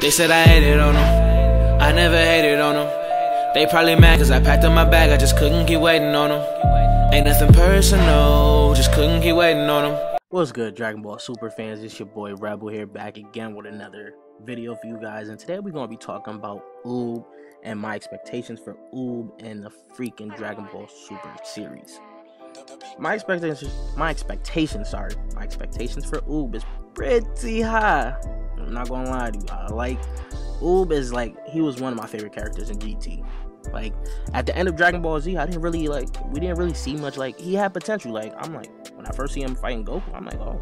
They said I hated on them, I never hated on them. They probably mad cause I packed up my bag, I just couldn't keep waiting on them. Ain't nothing personal, just couldn't keep waiting on them. What's good, Dragon Ball Super fans? It's your boy Rebel here, back again with another video for you guys. And today we're going to be talking about Majuub and my expectations for Majuub and the freaking Dragon Ball Super series. My expectations for Majuub is pretty high. I'm not gonna lie to you. Majuub is he was one of my favorite characters in GT. Like at the end of Dragon Ball Z, we didn't really see much. Like he had potential. When I first see him fighting Goku, I'm like, oh,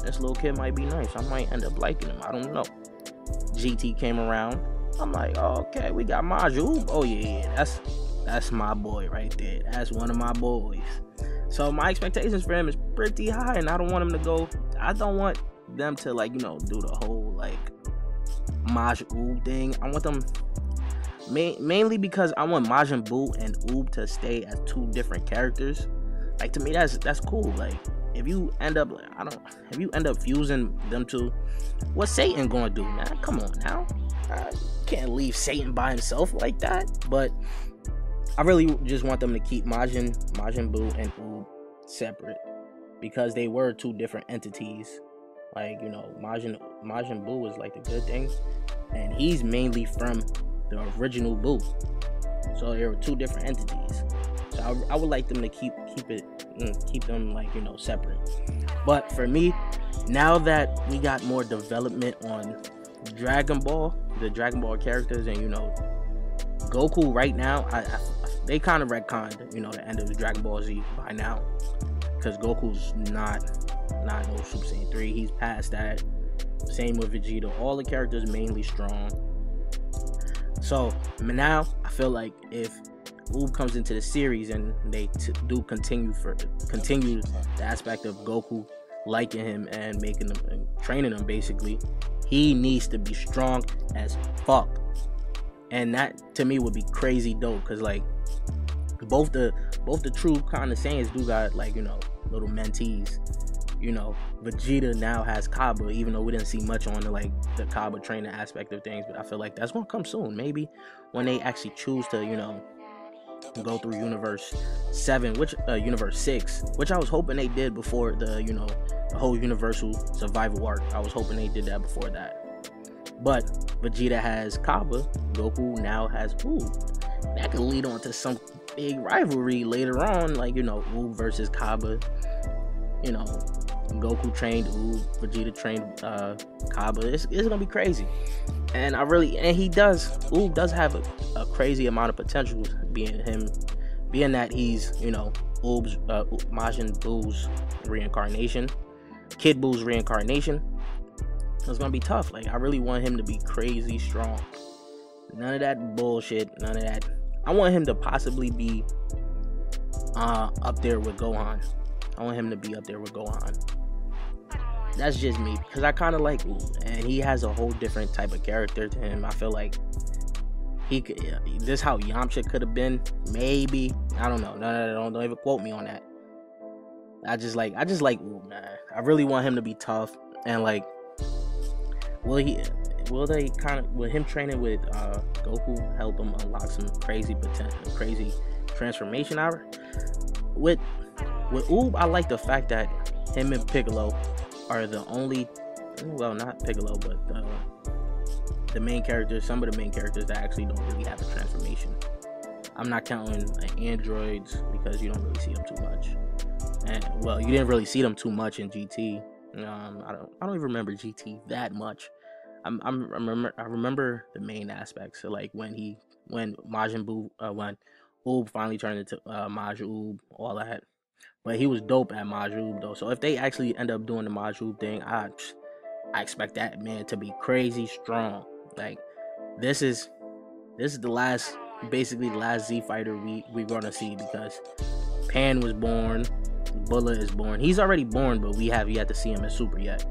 this little kid might be nice. I might end up liking him. I don't know. GT came around. I'm like, oh, okay, we got Majuub. Oh yeah, that's my boy right there. That's one of my boys. So my expectations for him is pretty high, and I don't want him to go. I don't want them to do the whole Majuub thing. I want them mainly because I want Majin Buu and Majuub to stay as two different characters. To me, that's cool. If you end up fusing them two, what's Satan gonna do, man? Come on now, can't leave Satan by himself like that. But I really just want them to keep Majin Buu and Majuub separate because they were two different entities. Majin Buu is the good thing, and he's mainly from the original Buu. So there were two different entities. So I would like them to keep them separate. But for me, now that we got more development on Dragon Ball, the Dragon Ball characters, and Goku right now, they kind of retconned the end of the Dragon Ball Z by now, because Goku's not no Super Saiyan 3. He's past that. Same with Vegeta. All the characters mainly strong. So now I feel like if Majuub comes into the series and they do continue the aspect of Goku liking him and making him and training him, basically, he needs to be strong as fuck. And that to me would be crazy dope, because both the true kind of Saiyans do got little mentees. Vegeta now has Kaba, even though we didn't see much on the Kaba training aspect of things, but I feel like that's gonna come soon, maybe when they actually choose to go through universe 7, universe 6, which I was hoping they did before the whole universal survival arc. I was hoping they did that before that. But Vegeta has Kaba, Goku now has Majuub. That could lead on to some big rivalry later on, Majuub versus Kaba. Goku trained Majuub, Vegeta trained Kaba. It's gonna be crazy. And Majuub does have a crazy amount of potential, being that he's Majin Buu's reincarnation, Kid Buu's reincarnation. It's gonna be tough. I really want him to be crazy strong. None of that bullshit. None of that. I want him to possibly be up there with Gohan. I want him to be up there with Gohan. That's just me, because I kind of like Majuub, and he has a whole different type of character to him. I feel like he could. This how Yamcha could have been, maybe. I don't know. No, don't even quote me on that. I just like Majuub, man. I really want him to be tough, and will him training with Goku help him unlock some crazy potential, crazy transformation hour? With Majuub, I like the fact that him and Piccolo are the only, well, not Piccolo, but the main characters, some of the main characters that actually don't really have a transformation. I'm not counting androids, because you don't really see them too much. And well, you didn't really see them too much in GT. I don't even remember GT that much. I remember the main aspects. So when Majin Buu, when Majuub finally turned into Majuub, all that. But he was dope at Majuub though. So if they actually end up doing the Majuub thing, I expect that man to be crazy strong. This is basically the last Z fighter we're gonna see, because Pan was born, Bulla is born. He's already born, but we have yet to see him as Super yet.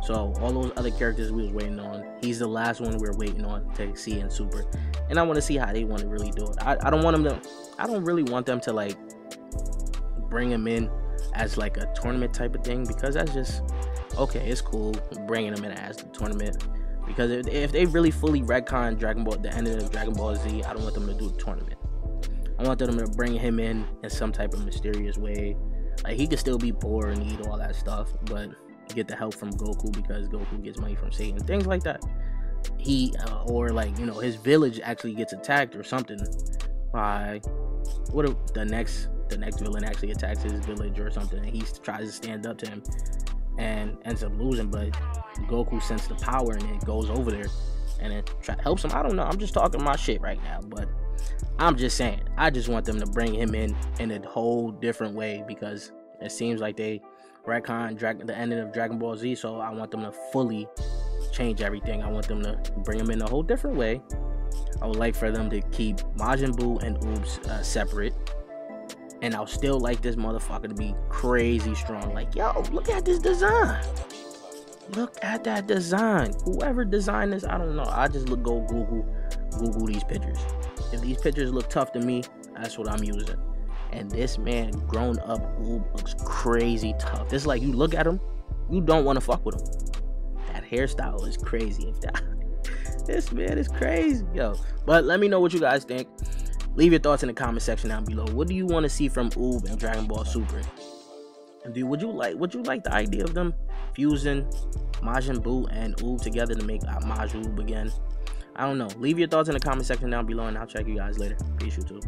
So all those other characters we was waiting on, he's the last one we're waiting on to see in Super. And I want to see how they want to really do it. I don't really want them to bring him in as a tournament type of thing, because that's just okay. It's cool bringing him in as the tournament, Because if they really fully retcon Dragon Ball, the end of Dragon Ball Z, I don't want them to do the tournament. I want them to bring him in some type of mysterious way. Like, he could still be poor and eat all that stuff, but get the help from Goku because Goku gets money from Satan, things like that. He or like, you know, his village actually gets attacked or something by what if the next villain actually attacks his village or something, and he tries to stand up to him and ends up losing, but Goku senses the power and it goes over there and it helps him. I don't know, I'm just talking my shit right now, but I'm just saying, I just want them to bring him in a whole different way, because it seems like they retcon the ending of Dragon Ball Z, so I want them to fully change everything. I want them to bring him in a whole different way. I would like for them to keep Majin Buu and Oob separate, and I'll still like this motherfucker to be crazy strong. Like, yo, look at this design. Look at that design. Whoever designed this, I don't know. I just go Google these pictures. If these pictures look tough to me, that's what I'm using. And this man, grown up Oob, looks crazy tough. This is like, you look at him, you don't want to fuck with him. That hairstyle is crazy. This man is crazy, yo. But let me know what you guys think. Leave your thoughts in the comment section down below. What do you want to see from Oob and Dragon Ball Super? And would you like the idea of them fusing Majin Buu and Oob together to make Majuub again? I don't know. Leave your thoughts in the comment section down below, and I'll check you guys later. Peace, YouTube.